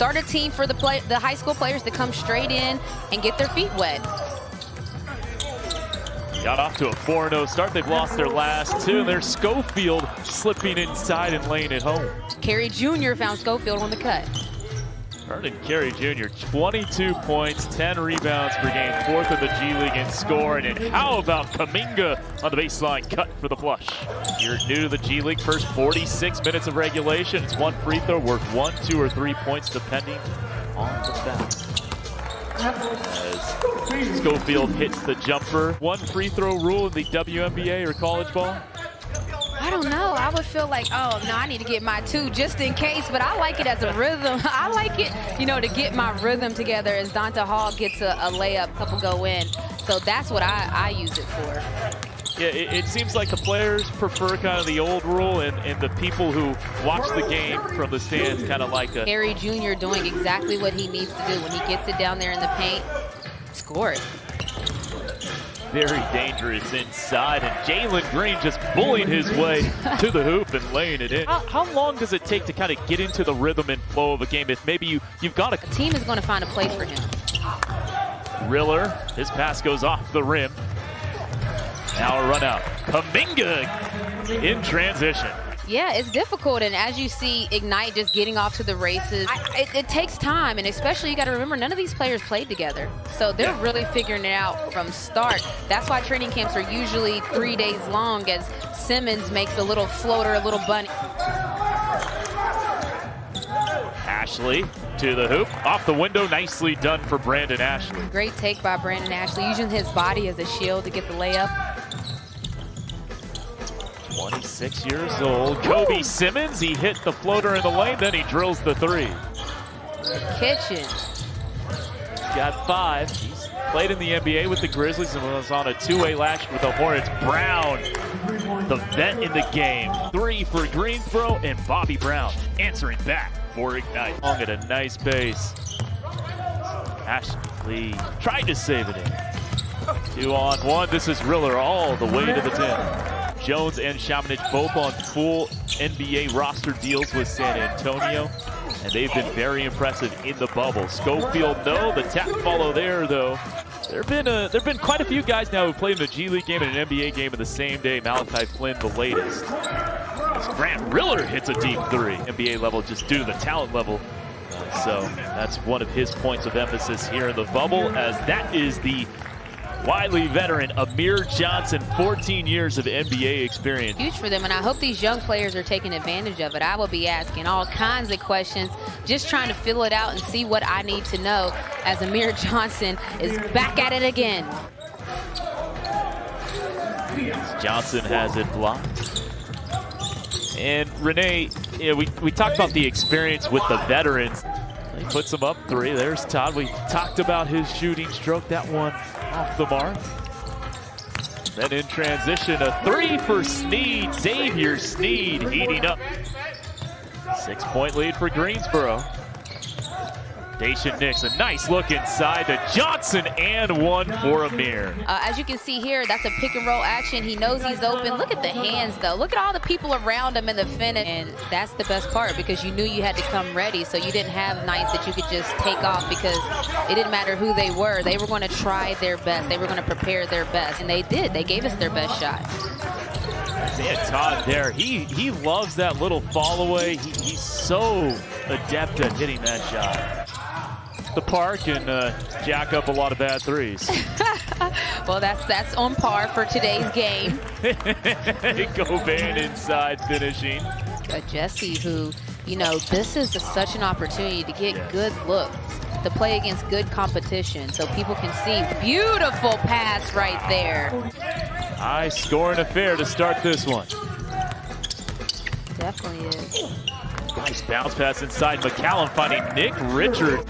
start a team for the high school players to come straight in and get their feet wet. Got off to a 4-0 start. They've lost their last two. There's Schofield slipping inside and laying it home. Carey Jr. found Schofield on the cut. Vernon Carey Jr., 22 points, 10 rebounds per game, 4th in the G League in scoring. And how about Kaminga on the baseline cut for the flush? You're new to the G League, first 46 minutes of regulation. It's one free throw worth 1, 2, or 3 points depending on the foul. As Schofield hits the jumper. One free throw rule in the WNBA or college ball? I don't know. I would feel like, oh, no, I need to get my 2 just in case, but I like it as a rhythm. I like it, you know, to get my rhythm together as Donta Hall gets a layup, couple go in. So that's what I use it for. Yeah, it seems like the players prefer kind of the old rule, and the people who watch the game from the stands kind of like a... Carey Jr. doing exactly what he needs to do. When he gets it down there in the paint, score it. Very dangerous inside, and Jalen Green just bullying his way to the hoop and laying it in. How long does it take to kind of get into the rhythm and flow of a game if maybe you've got a team is going to find a place for him? Riller, his pass goes off the rim. Now a run out. Kaminga in transition. Yeah, it's difficult, and as you see Ignite just getting off to the races, it takes time, and especially you got to remember none of these players played together, so they're really figuring it out from start. That's why training camps are usually 3 days long, as Simmons makes a little floater, a little bunny. Ashley to the hoop, off the window, nicely done for Brandon Ashley. Great take by Brandon Ashley, using his body as a shield to get the layup. 26 years old, Kobe Simmons, he hit the floater in the lane, then he drills the 3. Kitchen. He's got 5. He's played in the NBA with the Grizzlies and was on a 2-way last year with the Hornets. Brown, the vet in the game. 3 for Greensboro, and Bobby Brown answering back for Ignite. Long at a nice base. Ashley tried to save it in. 2-on-1, this is Riller all the way to the 10. Jones and Shamanich both on full NBA roster deals with San Antonio, and they've been very impressive in the bubble. Schofield, no, the tap follow there, though. There've been quite a few guys now who played in the G League game and an NBA game in the same day. Malachi Flynn, the latest. As Grant Riller hits a deep 3, NBA level, just due to the talent level. So that's one of his points of emphasis here in the bubble, as that is the Wiley veteran Amir Johnson, 14 years of NBA experience. Huge for them, and I hope these young players are taking advantage of it. I will be asking all kinds of questions, just trying to fill it out and see what I need to know, as Amir Johnson is back at it again. Johnson has it blocked. And Renee, we talked about the experience with the veterans. He puts them up 3. There's Todd. We talked about his shooting stroke. That one off the mark. Then in transition, a 3 for Sneed. Xavier Sneed heating up. 6-point lead for Greensboro. Dacian Nix, a nice look inside to Johnson, and 1 for Amir. As you can see here, that's a pick and roll action. He knows he's open. Look at the hands, though. Look at all the people around him in the finish. And that's the best part, because you knew you had to come ready, so you didn't have nights that you could just take off, because it didn't matter who they were. They were going to try their best. They were going to prepare their best, and they did. They gave us their best shot. Isaiah Todd there, he loves that little fall away. He's so adept at hitting that shot. The park and jack up a lot of bad 3s. Well, that's on par for today's game. Govan inside finishing. Jesse, who, you know, this is such an opportunity to get good looks, to play against good competition, so people can see. Beautiful pass right there. High scoring affair to start this one. Definitely is. Nice bounce pass inside. McCallum finding Nick Richard.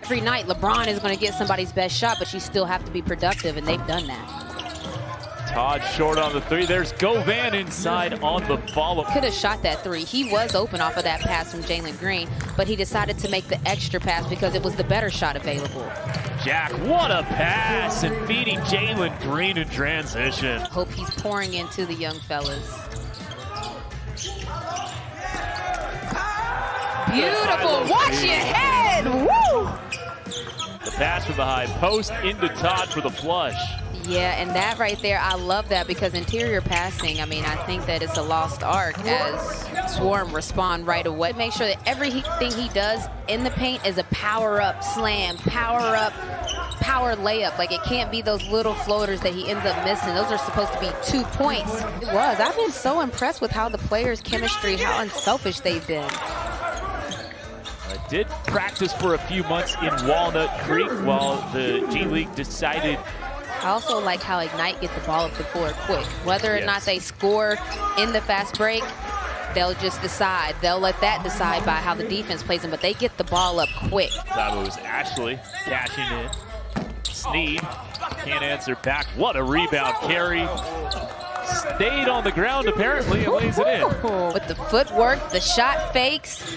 Every night, LeBron is going to get somebody's best shot, but you still have to be productive, and they've done that. Todd short on the 3. There's Govan inside on the follow. Could have shot that 3. He was open off of that pass from Jalen Green, but he decided to make the extra pass because it was the better shot available. Jack, what a pass, and feeding Jalen Green in transition. Hope he's pouring into the young fellas. beautiful. Watch your head. Woo! The pass from the high post into Todd for the flush. Yeah, and that right there, I love that because interior passing, I mean, I think that it's a lost art as Swarm respond right away. Make sure that everything he does in the paint is a power-up slam, power-up, power layup. Like, it can't be those little floaters that he ends up missing. Those are supposed to be 2 points. It was. I've been so impressed with how the players' chemistry, how unselfish they've been. I did practice for a few months in Walnut Creek while the G League decided. I also like how Ignite get the ball up the court quick. Whether or not they score in the fast break, they'll just decide. They'll let that decide by how the defense plays them, but they get the ball up quick. That was Ashley cashing in. Sneed can't answer back. What a rebound carry. Stayed on the ground apparently and lays it in. With the footwork, the shot fakes.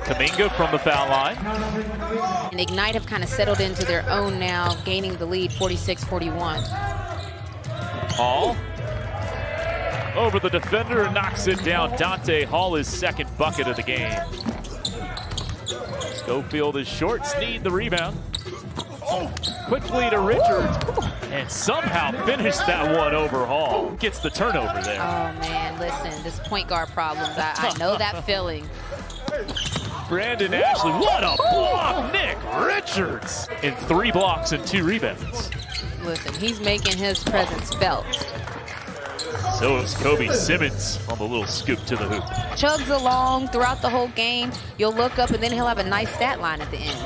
Kaminga from the foul line. And Ignite have kind of settled into their own now, gaining the lead 46-41. Hall over the defender and knocks it down. Dante Hall, his second bucket of the game. Schofield is short. Sneed the rebound. Quickly to Richards. And somehow finished that one over Hall. Gets the turnover there. Oh, man, listen, this point guard problems. I know that feeling. Brandon Ashley, what a block! Nick Richards in 3 blocks and 2 rebounds. Listen, he's making his presence felt. So is Kobe Simmons on the little scoop to the hoop. Chugs along throughout the whole game. You'll look up and then he'll have a nice stat line at the end.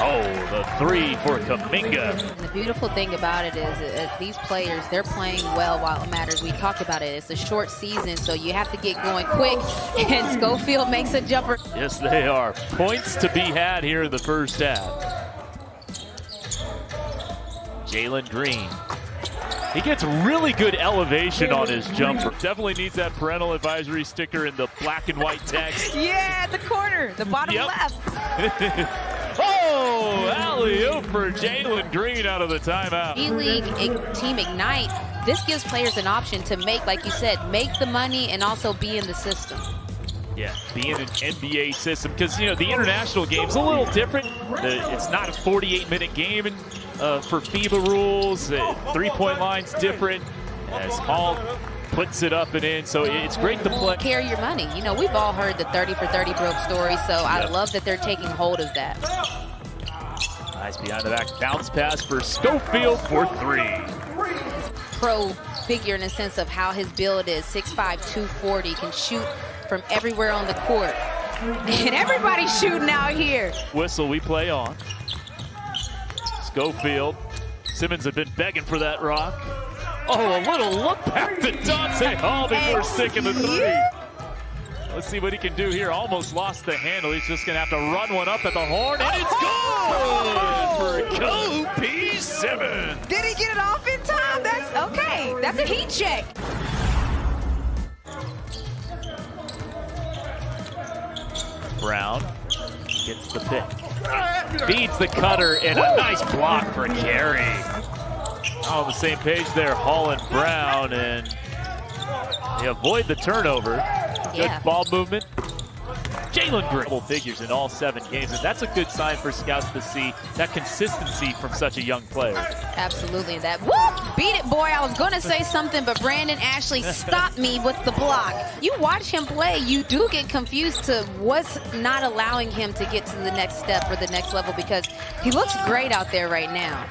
Oh, the 3 for Kaminga. And the beautiful thing about it is these players, they're playing well while it matters. We talked about it. It's a short season, so you have to get going quick. And Schofield makes a jumper. Yes, they are. Points to be had here in the first half. Jalen Green. He gets really good elevation on his jumper. Definitely needs that parental advisory sticker in the black and white text. Yeah, at the corner, the bottom left. Oh, alley-oop for Jalen Green out of the timeout. G-League Team Ignite, this gives players an option to make, like you said, make the money and also be in the system. Yeah, be in an NBA system because, you know, the international game's a little different. It's not a 48-minute game for FIBA rules. 3-point line's different. As Hall puts it up and in, so it's great to play. Carry your money. You know, we've all heard the 30 for 30 broke story, so I love that they're taking hold of that. Nice behind the back bounce pass for Schofield for 3. Pro figure in the sense of how his build is, 6'5", 240, can shoot from everywhere on the court. And everybody's shooting out here. Whistle we play on. Schofield. Simmons had been begging for that rock. Oh, a little look back to Dante Hall before sticking the 3. Let's see what he can do here. Almost lost the handle. He's just going to have to run one up at the horn, and it's good for Kobe Simmons. Did he get it off in time? That's okay. That's a heat check. Brown gets the pick. Feeds the cutter, and a nice block for Carey. On the same page there, Hall and Brown, and they avoid the turnover. Good ball movement. Jalen Green. Double figures in all 7 games, and that's a good sign for scouts to see that consistency from such a young player. Absolutely. That beat it, boy. I was going to say something, but Brandon Ashley stopped me with the block. You watch him play, you do get confused to what's not allowing him to get to the next step or the next level, because he looks great out there right now.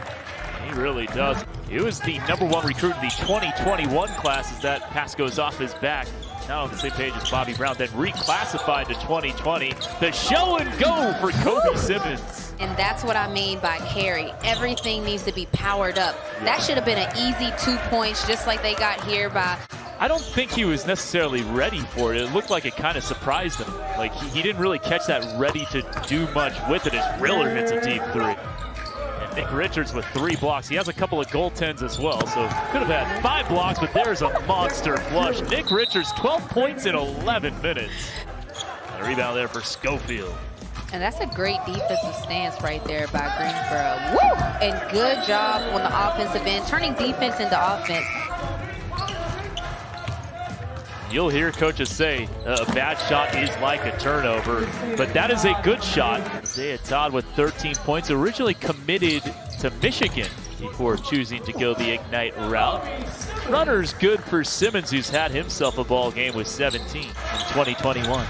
He really does. He was the #1 recruit in the 2021 class as that pass goes off his back. Now on the same page as Bobby Brown, then reclassified to 2020. The show and go for Kobe Simmons. And that's what I mean by carry. Everything needs to be powered up. That should have been an easy 2 points, just like they got here by... I don't think he was necessarily ready for it. It looked like it kind of surprised him. Like he didn't really catch that ready to do much with it as Riller hits a deep 3. Nick Richards with 3 blocks. He has a couple of goaltends as well, so could have had 5 blocks, but there's a monster flush. Nick Richards, 12 points in 11 minutes. And a rebound there for Schofield. And that's a great defensive stance right there by Greensboro. Woo! And good job on the offensive end, turning defense into offense. You'll hear coaches say a bad shot is like a turnover, but that is a good shot. Isaiah Todd with 13 points, originally committed to Michigan before choosing to go the Ignite route. Runner's good for Simmons, who's had himself a ball game with 17 in 2021.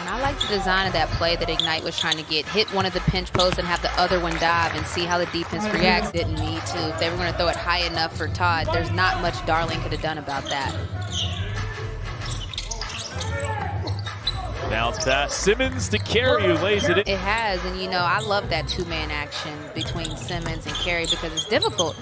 I like the design of that play that Ignite was trying to get. Hit one of the pinch posts and have the other one dive and see how the defense reacts. Didn't need to. If they were going to throw it high enough for Todd, there's not much Darling could have done about that. Bounce pass. Simmons to Carey, who lays it in. It has, and you know, I love that two-man action between Simmons and Carey because it's difficult.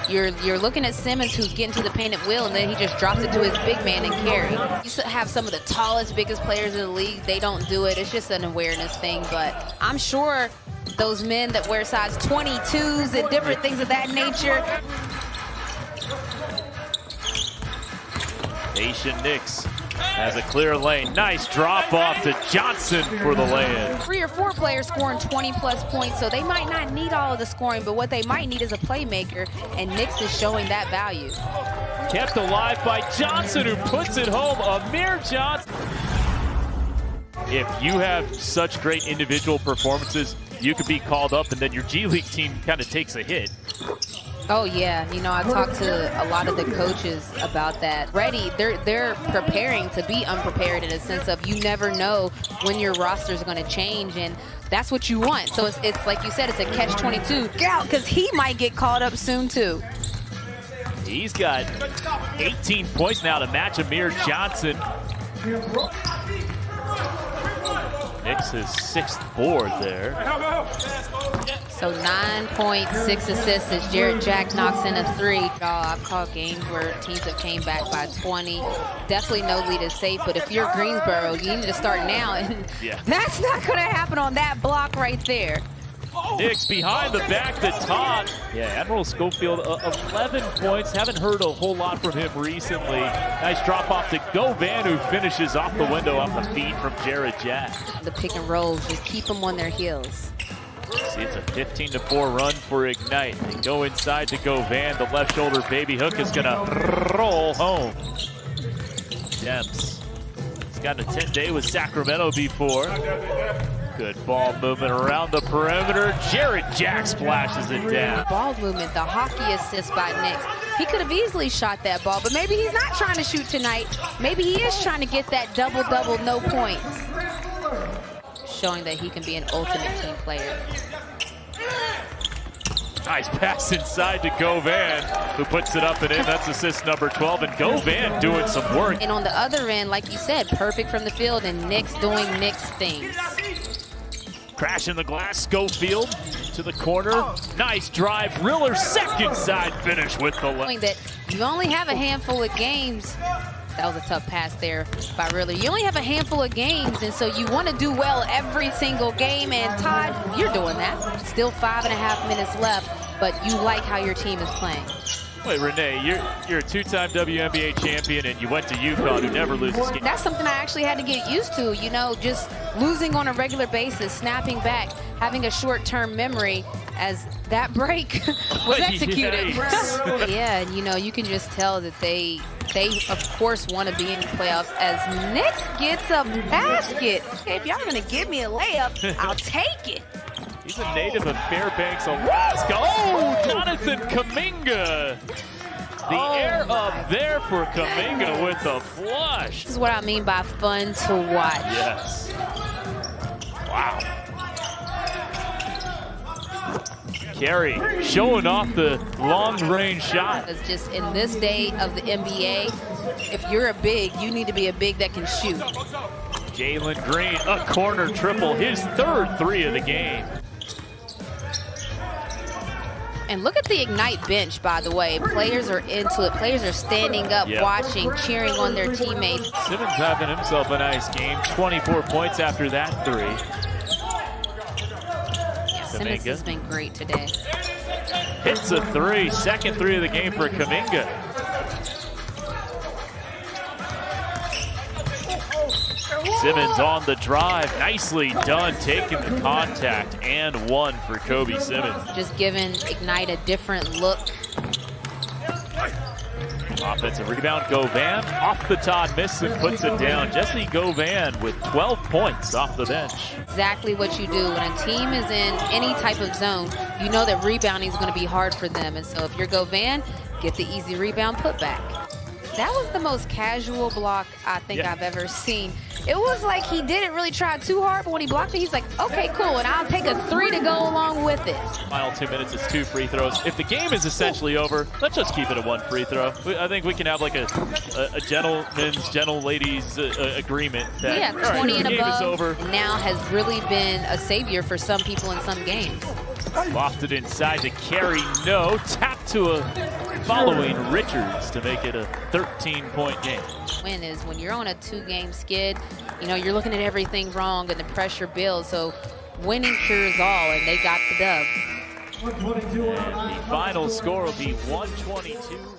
You're looking at Simmons, who's getting to the paint at will, and then he just drops it to his big man and Carey. You have some of the tallest, biggest players in the league. They don't do it. It's just an awareness thing. But I'm sure those men that wear size 22s and different things of that nature. Asian Knicks has a clear lane. Nice drop off to Johnson for the lay-in. 3 or 4 players scoring 20-plus points, so they might not need all of the scoring, but what they might need is a playmaker, and Knicks is showing that value. Kept alive by Johnson, who puts it home. Amir Johnson. If you have such great individual performances, you could be called up, and then your G League team kind of takes a hit. Oh yeah, you know, I talked to a lot of the coaches about that. They're preparing to be unprepared in a sense of you never know when your roster is going to change, and that's what you want. So it's like you said, it's a catch-22. Get out, because he might get called up soon too. He's got 18 points now to match Amir Johnson. Knicks his 6th board there. So 9.6 assists as Jarrett Jack knocks in a 3. I've called games where teams have came back by 20. Definitely no lead is safe, but if you're Greensboro, you need to start now, and that's not going to happen on that block right there. Knicks behind the back to Todd. Yeah, Admiral Schofield, 11 points. Haven't heard a whole lot from him recently. Nice drop off to Govan, who finishes off the window off the feed from Jarrett Jack. The pick and rolls, just keep them on their heels. See, it's a 15-4 run for Ignite. They go inside to Govan. The left shoulder baby hook is going to roll home. Demps. He's gotten a 10-day with Sacramento before. Good ball movement around the perimeter. Jarrett Jack splashes it down. Ball movement, the hockey assist by Knicks. He could have easily shot that ball, but maybe he's not trying to shoot tonight. Maybe he is trying to get that double-double, no points. Showing that he can be an ultimate team player. Nice pass inside to Govan, who puts it up and in. That's assist number 12, and Govan doing some work. And on the other end, like you said, perfect from the field, and Knicks doing Knicks things. Crashing the glass, Schofield to the corner. Nice drive. Riller second side finish with the left. That you only have a handful of games. That was a tough pass there by Riller. You only have a handful of games, and so you want to do well every single game. And Todd, you're doing that. Still 5.5 minutes left, but you like how your team is playing. Wait, Renee, you're a 2-time WNBA champion, and you went to UConn, who never loses games. That's something I actually had to get used to, you know, just losing on a regular basis, snapping back, having a short-term memory as that break was executed. Yeah, and you know, you can just tell that they of course want to be in the playoffs as Knicks gets a basket. Hey, if y'all gonna give me a layup, I'll take it. He's a native of Fairbanks, Alaska. Oh, Jonathan Kuminga. The air up there for Kuminga with the flush. This is what I mean by fun to watch. Yes. Wow. Carey showing off the long-range shot. It's just in this day of the NBA, if you're a big, you need to be a big that can shoot. Jalen Green, a corner triple, his 3rd 3 of the game. And look at the Ignite bench, by the way. Players are into it. Players are standing up, watching, cheering on their teammates. Simmons having himself a nice game. 24 points after that 3. Simmons has been great today. Hits a 3, second 3 of the game for Kuminga. Simmons on the drive, nicely done, taking the contact, and 1 for Kobe Simmons. Just giving Ignite a different look. Offensive rebound, Govan off the Todd miss and puts it down. Jesse Govan with 12 points off the bench. Exactly what you do. When a team is in any type of zone, you know that rebounding is going to be hard for them. And so if you're Govan, get the easy rebound putback. That was the most casual block I think I've ever seen. It was like he didn't really try too hard, but when he blocked it, he's like, okay, cool, and I'll take a 3 to go along with it. Final 2 minutes, it's 2 free throws. If the game is essentially over, let's just keep it a 1 free throw. I think we can have like a gentle ladies agreement that 20 and the game above is over. Now has really been a savior for some people in some games. Lofted inside to carry, no. Tap to a following Richards to make it a 13-point game. Win is when you're on a 2-game skid, you know, you're looking at everything wrong and the pressure builds. So winning cures all, and they got the dub. And the final score will be 122.